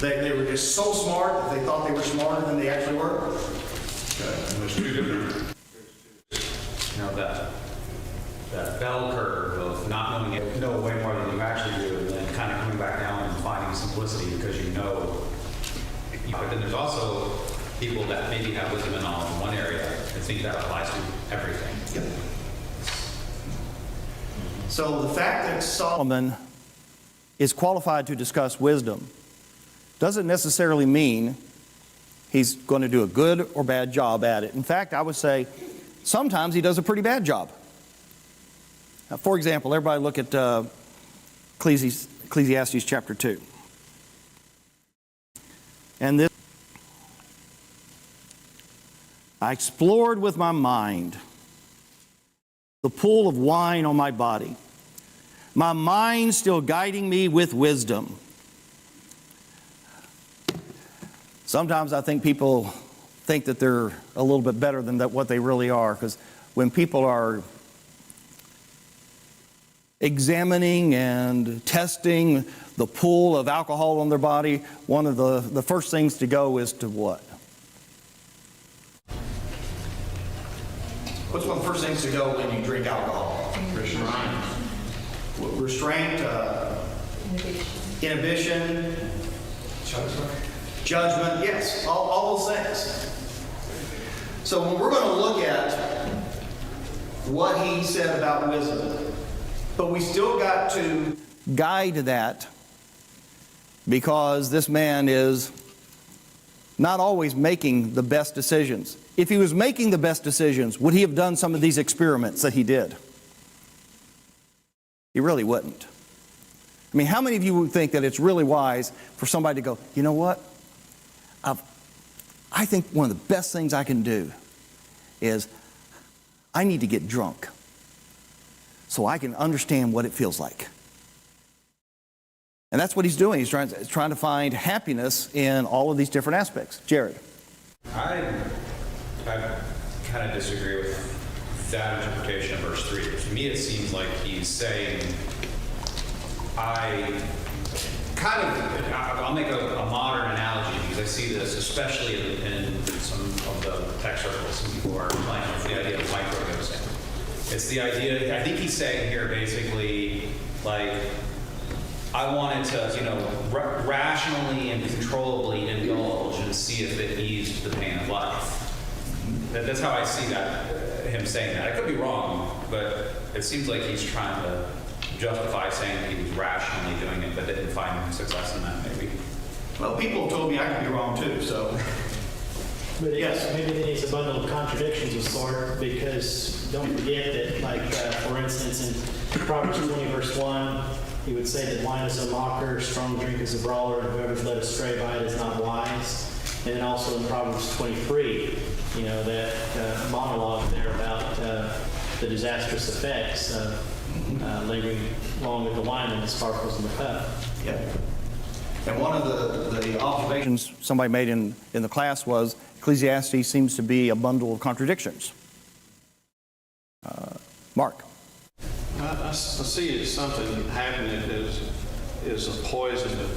They were just so smart that they thought they were smarter than they actually were. Okay, and there's two different, that bell curve of not knowing it, know way more than you actually do, and then kind of coming back down and finding simplicity because you know. But then there's also people that maybe have wisdom and knowledge in one area and think that applies to everything. Yep. So the fact that Solomon is qualified to discuss wisdom doesn't necessarily mean he's going to do a good or bad job at it. In fact, I would say sometimes he does a pretty bad job. Now, for example, everybody look at Ecclesiastes chapter 2. And this, I explored with my mind the pool of wine on my body, my mind still guiding me with wisdom. Sometimes I think people think that they're a little bit better than what they really are, because when people are examining and testing the pool of alcohol on their body, one of the first things to go is to what? What's one of the first things to go when you drink alcohol? Restraint, inhibition, judgment, yes, all those things. So when we're going to look at what he said about wisdom, but we still got to guide that, because this man is not always making the best decisions. If he was making the best decisions, would he have done some of these experiments that he did? He really wouldn't. I mean, how many of you would think that it's really wise for somebody to go, you know what? I think one of the best things I can do is I need to get drunk so I can understand what it feels like. And that's what he's doing. He's trying to find happiness in all of these different aspects. Jared. I kind of disagree with that interpretation of verse 3. To me, it seems like he's saying, I'll make a modern analogy, because I see this especially in some of the tech circles. Some people are playing with the idea of microdosing. It's the idea, I think he's saying here basically, like, I wanted to, rationally and controllably indulge and see if it eased the pain of life. That's how I see that, him saying that. I could be wrong, but it seems like he's trying to justify saying that he was rationally doing it, but didn't find success in that, maybe. Well, people have told me I could be wrong too, so. But yes. Maybe then he's a bundle of contradictions of sort, because don't forget that, like, for instance, in Proverbs 20, verse 1, he would say that wine is a mocker, strong drink is a brawler, and whoever is led astray by it is not wise. And then also in Proverbs 23, that monologue there about the disastrous effects of lingering long with the wine when it sparkles in the cup. Yep. And one of the observations somebody made in the class was Ecclesiastes seems to be a bundle of contradictions. Mark. I see it as something happening that is a poison to